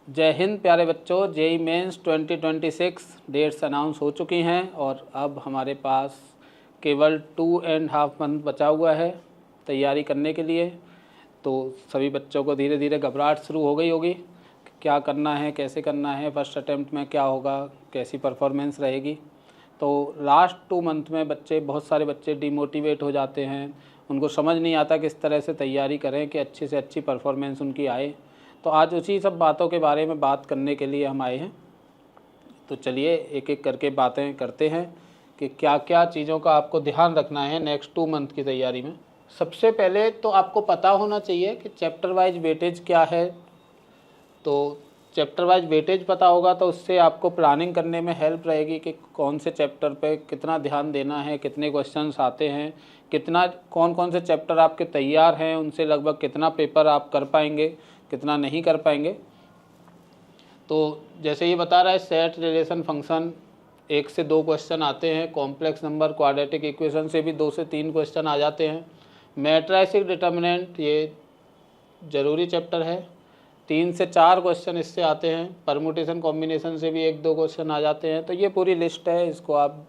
जय हिंद प्यारे बच्चों। जेई मेंस 2026 डेट्स अनाउंस हो चुकी हैं और अब हमारे पास केवल 2.5 मंथ बचा हुआ है तैयारी करने के लिए। तो सभी बच्चों को धीरे धीरे घबराहट शुरू हो गई होगी, क्या करना है, कैसे करना है, फर्स्ट अटेम्प्ट में क्या होगा, कैसी परफॉर्मेंस रहेगी। तो लास्ट 2 मंथ में बहुत सारे बच्चे डिमोटिवेट हो जाते हैं, उनको समझ नहीं आता किस तरह से तैयारी करें कि अच्छी से अच्छी परफॉर्मेंस उनकी आए। तो आज उसी सब बातों के बारे में बात करने के लिए हम आए हैं। तो चलिए एक एक करके बातें करते हैं कि क्या क्या चीज़ों का आपको ध्यान रखना है नेक्स्ट 2 मंथ की तैयारी में। सबसे पहले तो आपको पता होना चाहिए कि चैप्टर वाइज वेटेज क्या है। तो चैप्टर वाइज वेटेज पता होगा तो उससे आपको प्लानिंग करने में हेल्प रहेगी कि कौन से चैप्टर पे कितना ध्यान देना है, कितने क्वेश्चंस आते हैं, कितना कौन कौन से चैप्टर आपके तैयार हैं, उनसे लगभग कितना पेपर आप कर पाएंगे, कितना नहीं कर पाएंगे। तो जैसे ये बता रहा है सेट रिलेशन फंक्शन 1 से 2 क्वेश्चन आते हैं, कॉम्प्लेक्स नंबर क्वाड्रेटिक इक्वेशन से भी 2 से 3 क्वेश्चन आ जाते हैं, मैट्रिक्स डिटर्मिनेंट ये ज़रूरी चैप्टर है, 3 से 4 क्वेश्चन इससे आते हैं, परमुटेशन कॉम्बिनेशन से भी 1-2 क्वेश्चन आ जाते हैं। तो ये पूरी लिस्ट है, इसको आप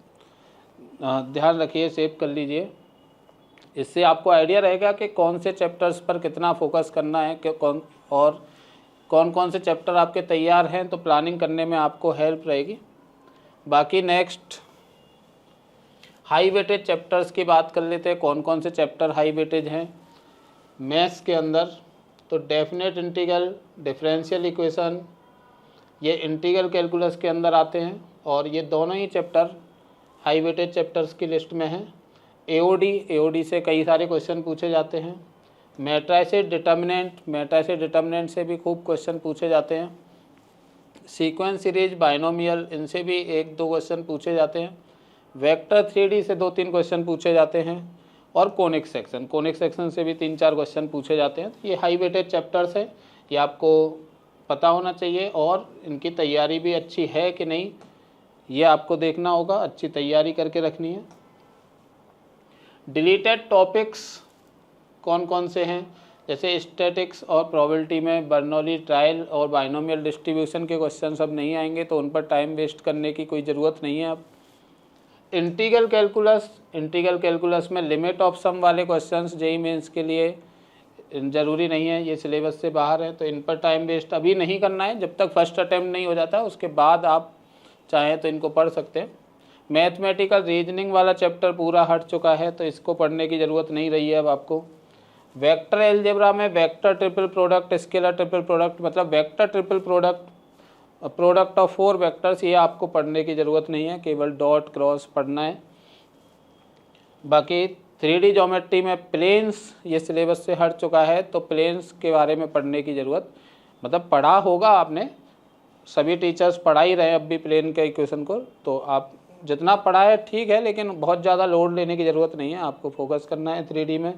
ध्यान रखिए, सेव कर लीजिए। इससे आपको आइडिया रहेगा कि कौन से चैप्टर्स पर कितना फोकस करना है, कि कौन कौन से चैप्टर आपके तैयार हैं, तो प्लानिंग करने में आपको हेल्प रहेगी। बाकी नेक्स्ट हाई वेटेज चैप्टर्स की बात कर लेते हैं। कौन कौन से चैप्टर हाई वेटेज हैं मैथ्स के अंदर? तो डेफिनेट इंटीग्रल, डिफरेंशियल इक्वेशन, ये इंटीग्रल कैलकुलस के अंदर आते हैं और ये दोनों ही चैप्टर हाई वेटेज चैप्टर्स की लिस्ट में हैं। एओडी से कई सारे क्वेश्चन पूछे जाते हैं। मैट्रिसेस डिटर्मिनेंट से भी खूब क्वेश्चन पूछे जाते हैं। सीक्वेंस सीरीज, बाइनोमियल, इनसे भी 1-2 क्वेश्चन पूछे जाते हैं। वेक्टर 3D से 2-3 क्वेश्चन पूछे जाते हैं और कोनिक सेक्शन से भी 3-4 क्वेश्चन पूछे जाते हैं। तो ये हाई वेटेज चैप्टर्स है, ये आपको पता होना चाहिए और इनकी तैयारी भी अच्छी है कि नहीं ये आपको देखना होगा, अच्छी तैयारी करके रखनी है। डिलीटेड टॉपिक्स कौन कौन से हैं? जैसे स्टैटिक्स और प्रोबेबिलिटी में बर्नौली ट्रायल और बाइनोमियल डिस्ट्रीब्यूशन के क्वेश्चन सब नहीं आएंगे, तो उन पर टाइम वेस्ट करने की कोई ज़रूरत नहीं है अब। इंटीग्रल कैलकुलस में लिमिट ऑफ सम वाले क्वेश्चंस जेईई मेंस के लिए ज़रूरी नहीं है, ये सिलेबस से बाहर है, तो इन पर टाइम वेस्ट अभी नहीं करना है। जब तक फर्स्ट अटैम्प्ट नहीं हो जाता उसके बाद आप चाहें तो इनको पढ़ सकते हैं। मैथमेटिकल रीजनिंग वाला चैप्टर पूरा हट चुका है, तो इसको पढ़ने की ज़रूरत नहीं रही है अब आपको। वेक्टर एलजेब्रा में vector triple product, scalar triple product, मतलब vector triple product of 4 vectors, ये आपको पढ़ने की ज़रूरत नहीं है, केवल डॉट क्रॉस पढ़ना है। बाकी 3D ज्योमेट्री में प्लेन्स, ये सिलेबस से हट चुका है, तो प्लेन्स के बारे में पढ़ने की ज़रूरत, मतलब पढ़ा होगा आपने, सभी टीचर्स पढ़ा ही रहे हैं अब भी प्लेन के इक्वेशन को, तो आप जितना पढ़ा है ठीक है, लेकिन बहुत ज़्यादा लोड लेने की ज़रूरत नहीं है। आपको फोकस करना है 3D में,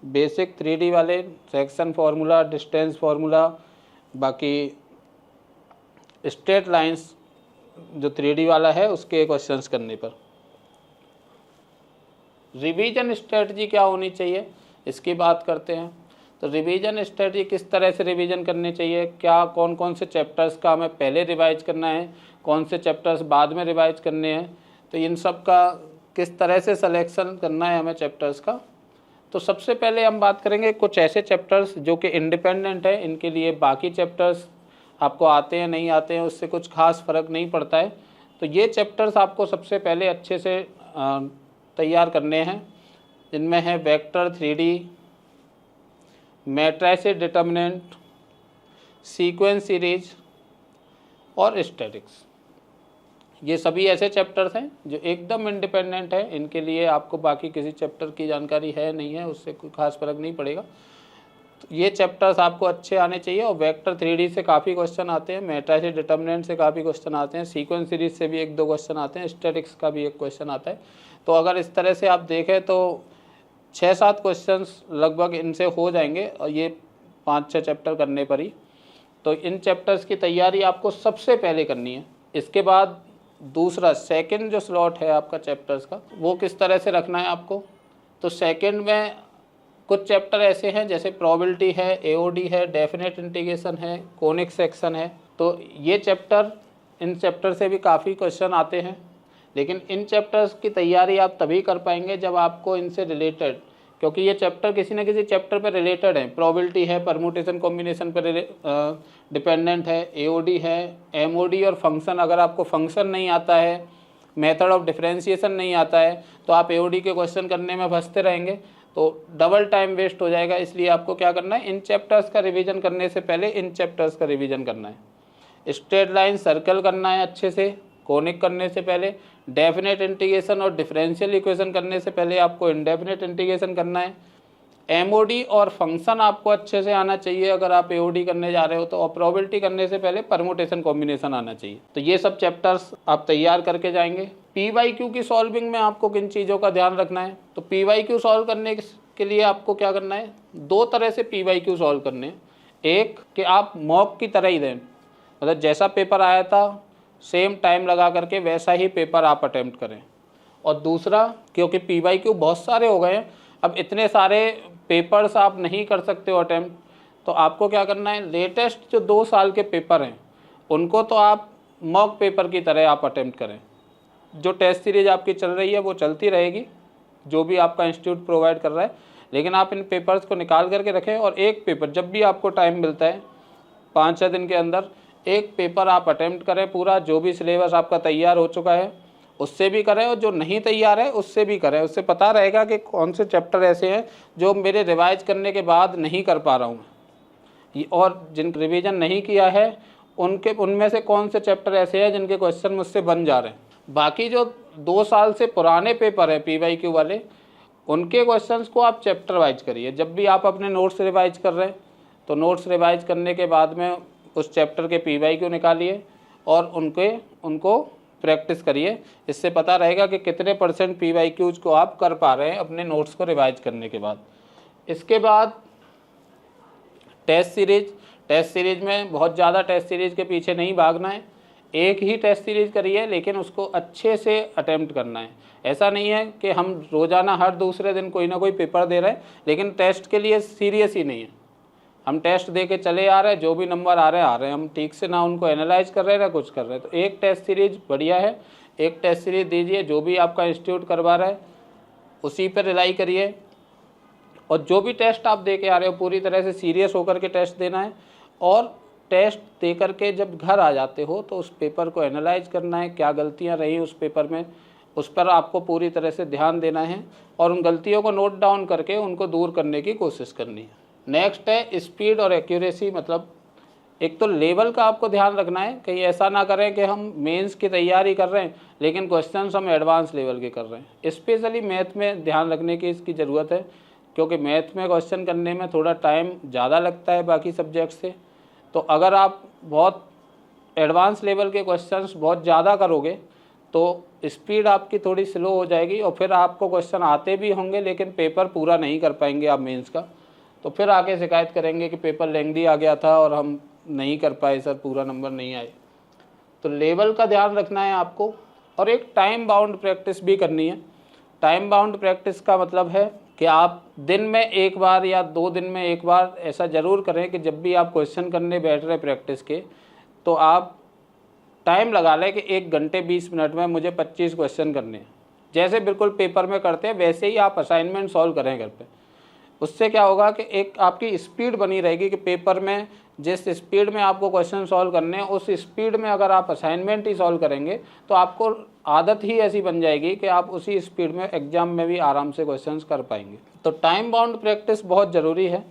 बेसिक 3D वाले सेक्शन फार्मूला, डिस्टेंस फार्मूला, बाकी स्ट्रेट लाइंस जो 3D वाला है उसके क्वेश्चंस करने पर। रिवीजन स्ट्रेटजी क्या होनी चाहिए, इसकी बात करते हैं। तो रिवीजन स्ट्रेटजी किस तरह से रिवीजन करनी चाहिए, क्या कौन कौन से चैप्टर्स का हमें पहले रिवाइज करना है, कौन से चैप्टर्स बाद में रिवाइज करने हैं, तो इन सब का किस तरह से सिलेक्शन करना है हमें चैप्टर्स का। तो सबसे पहले हम बात करेंगे कुछ ऐसे चैप्टर्स जो कि इंडिपेंडेंट है, इनके लिए बाकी चैप्टर्स आपको आते हैं नहीं आते हैं उससे कुछ खास फ़र्क नहीं पड़ता है। तो ये चैप्टर्स आपको सबसे पहले अच्छे से तैयार करने हैं। इनमें है vector 3D, matrices determinant, sequence series और स्टैटिक्स। ये सभी ऐसे चैप्टर्स हैं जो एकदम इंडिपेंडेंट है, इनके लिए आपको बाकी किसी चैप्टर की जानकारी है नहीं है उससे कोई खास फर्क नहीं पड़ेगा। तो ये चैप्टर्स आपको अच्छे आने चाहिए और वेक्टर 3D से काफ़ी क्वेश्चन आते हैं, मैट्रिसेस डिटर्मिनेंट से काफ़ी क्वेश्चन आते हैं, सीक्वेंस सीरीज से भी 1-2 क्वेश्चन आते हैं, स्टैटिक्स का भी 1 क्वेश्चन आता है। तो अगर इस तरह से आप देखें तो 6-7 क्वेश्चंस लगभग इनसे हो जाएंगे और ये 5-6 चैप्टर करने पर ही। तो इन चैप्टर्स की तैयारी आपको सबसे पहले करनी है। इसके बाद दूसरा सेकंड जो स्लॉट है आपका चैप्टर्स का, वो किस तरह से रखना है आपको। तो सेकंड में कुछ चैप्टर ऐसे हैं जैसे प्रोबेबिलिटी है, एओडी है, डेफिनेट इंटीग्रेशन है, कोनिक सेक्शन है। तो ये चैप्टर, इन चैप्टर से भी काफ़ी क्वेश्चन आते हैं, लेकिन इन चैप्टर्स की तैयारी आप तभी कर पाएंगे जब आपको इनसे रिलेटेड, क्योंकि ये चैप्टर किसी न किसी चैप्टर पर रिलेटेड है। प्रोबेबिलिटी है, परमुटेशन कॉम्बिनेशन पर डिपेंडेंट है, एओडी है, एमओडी और फंक्शन। अगर आपको फंक्शन नहीं आता है, मेथड ऑफ डिफरेंशिएशन नहीं आता है, तो आप एओडी के क्वेश्चन करने में फंसते रहेंगे, तो डबल टाइम वेस्ट हो जाएगा। इसलिए आपको क्या करना है, इन चैप्टर्स का रिवीजन करने से पहले इन चैप्टर्स का रिवीजन करना है। स्ट्रेट लाइन सर्कल करना है अच्छे से, कोनिक करने से पहले, डेफिनेट इंटीग्रेशन और डिफरेंशियल इक्वेशन करने से पहले आपको इंडेफिनेट इंटीग्रेशन करना है। एमओडी और फंक्शन आपको अच्छे से आना चाहिए अगर आप एओडी करने जा रहे हो तो, और प्रोबेबिलिटी करने से पहले परमुटेशन कॉम्बिनेशन आना चाहिए। तो ये सब चैप्टर्स आप तैयार करके जाएंगे। पीवाईक्यू की सॉल्विंग में आपको किन चीज़ों का ध्यान रखना है, तो पीवाईक्यू सॉल्व करने के लिए आपको क्या करना है, दो तरह से पीवाईक्यू सॉल्व करने हैं। एक कि आप मॉक की तरह ही दें, मतलब जैसा पेपर आया था सेम टाइम लगा करके वैसा ही पेपर आप अटेम्प्ट करें। और दूसरा, क्योंकि पीवाईक्यू बहुत सारे हो गए हैं, अब इतने सारे पेपर्स आप नहीं कर सकते हो अटेम्प्ट, तो आपको क्या करना है, लेटेस्ट जो 2 साल के पेपर हैं उनको तो आप मॉक पेपर की तरह आप अटेम्प्ट करें। जो टेस्ट सीरीज आपकी चल रही है वो चलती रहेगी, जो भी आपका इंस्टीट्यूट प्रोवाइड कर रहा है, लेकिन आप इन पेपर्स को निकाल करके रखें और एक पेपर जब भी आपको टाइम मिलता है 5-6 दिन के अंदर एक पेपर आप अटेम्प्ट करें पूरा। जो भी सिलेबस आपका तैयार हो चुका है उससे भी करें, और जो नहीं तैयार है उससे भी करें। उससे पता रहेगा कि कौन से चैप्टर ऐसे हैं जो मेरे रिवाइज करने के बाद नहीं कर पा रहा हूँ, और जिन रिवीजन नहीं किया है उनमें से कौन से चैप्टर ऐसे हैं जिनके क्वेश्चन मुझसे बन जा रहे हैं। बाकी जो 2 साल से पुराने पेपर है पीवाईक्यू वाले, उनके क्वेश्चंस को आप चैप्टर वाइज करिए। जब भी आप अपने नोट्स रिवाइज कर रहे हैं तो नोट्स रिवाइज करने के बाद में उस चैप्टर के पीवाईक्यू निकालिए और उनको प्रैक्टिस करिए। इससे पता रहेगा कि कितने % पीवाईक्यूज को आप कर पा रहे हैं अपने नोट्स को रिवाइज करने के बाद। इसके बाद टेस्ट सीरीज में बहुत ज़्यादा टेस्ट सीरीज के पीछे नहीं भागना है। एक ही टेस्ट सीरीज करिए, लेकिन उसको अच्छे से अटेम्प्ट करना है। ऐसा नहीं है कि हम रोज़ाना हर दूसरे दिन कोई ना कोई पेपर दे रहे हैं लेकिन टेस्ट के लिए सीरियस ही नहीं है। हम टेस्ट दे के चले आ रहे हैं, जो भी नंबर आ रहे हैं हम ठीक से ना उनको एनालाइज कर रहे हैं ना कुछ कर रहे हैं। तो एक टेस्ट सीरीज बढ़िया है, एक टेस्ट सीरीज दीजिए, जो भी आपका इंस्टीट्यूट करवा रहा है उसी पर रिलाई करिए। और जो भी टेस्ट आप दे के आ रहे हो पूरी तरह से सीरियस होकर के टेस्ट देना है, और टेस्ट दे करके जब घर आ जाते हो तो उस पेपर को एनालाइज करना है, क्या गलतियाँ रही उस पेपर में, उस पर आपको पूरी तरह से ध्यान देना है और उन गलतियों को नोट डाउन करके उनको दूर करने की कोशिश करनी है। नेक्स्ट है स्पीड और एक्यूरेसी, मतलब एक तो लेवल का आपको ध्यान रखना है, कहीं ऐसा ना करें कि हम मेंस की तैयारी कर रहे हैं लेकिन क्वेश्चंस हम एडवांस लेवल के कर रहे हैं। स्पेशली मैथ में ध्यान रखने की इसकी ज़रूरत है, क्योंकि मैथ में क्वेश्चन करने में थोड़ा टाइम ज़्यादा लगता है बाकी सब्जेक्ट से। तो अगर आप बहुत एडवांस लेवल के क्वेश्चंस बहुत ज़्यादा करोगे तो स्पीड आपकी थोड़ी स्लो हो जाएगी, और फिर आपको क्वेश्चन आते भी होंगे लेकिन पेपर पूरा नहीं कर पाएंगे आप मेंस का, तो फिर आके शिकायत करेंगे कि पेपर लेंथी आ गया था और हम नहीं कर पाए सर, पूरा नंबर नहीं आए। तो लेवल का ध्यान रखना है आपको, और एक टाइम बाउंड प्रैक्टिस भी करनी है। टाइम बाउंड प्रैक्टिस का मतलब है कि आप दिन में एक बार या 2 दिन में एक बार ऐसा ज़रूर करें कि जब भी आप क्वेश्चन करने बैठ रहे प्रैक्टिस के, तो आप टाइम लगा लें कि 1 घंटे 20 मिनट में मुझे 25 क्वेश्चन करने हैं। जैसे बिल्कुल पेपर में करते हैं वैसे ही आप असाइनमेंट सॉल्व करें घर पे। उससे क्या होगा कि एक आपकी स्पीड बनी रहेगी कि पेपर में जिस स्पीड में आपको क्वेश्चन सॉल्व करने हैं उस स्पीड में अगर आप असाइनमेंट ही सॉल्व करेंगे तो आपको आदत ही ऐसी बन जाएगी कि आप उसी स्पीड में एग्जाम में भी आराम से क्वेश्चंस कर पाएंगे। तो टाइम बाउंड प्रैक्टिस बहुत ज़रूरी है,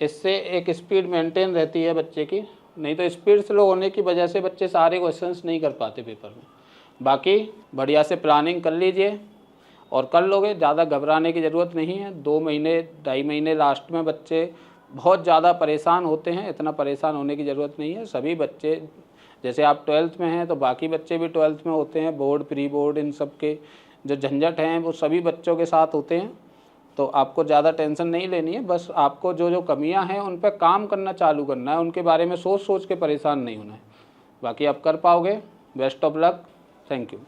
इससे एक स्पीड मेंटेन रहती है बच्चे की, नहीं तो स्पीड स्लो होने की वजह से बच्चे सारे क्वेश्चंस नहीं कर पाते पेपर में। बाकी बढ़िया से प्लानिंग कर लीजिए और कर लोगे, ज़्यादा घबराने की ज़रूरत नहीं है। 2 महीने 2.5 महीने लास्ट में बच्चे बहुत ज़्यादा परेशान होते हैं, इतना परेशान होने की ज़रूरत नहीं है। सभी बच्चे, जैसे आप 12th में हैं तो बाकी बच्चे भी 12th में होते हैं, बोर्ड प्री बोर्ड इन सब के जो झंझट हैं वो सभी बच्चों के साथ होते हैं। तो आपको ज़्यादा टेंशन नहीं लेनी है, बस आपको जो जो कमियां हैं उन पर काम करना चालू करना है, उनके बारे में सोच सोच के परेशान नहीं होना है। बाकी आप कर पाओगे। Best of luck, thank you.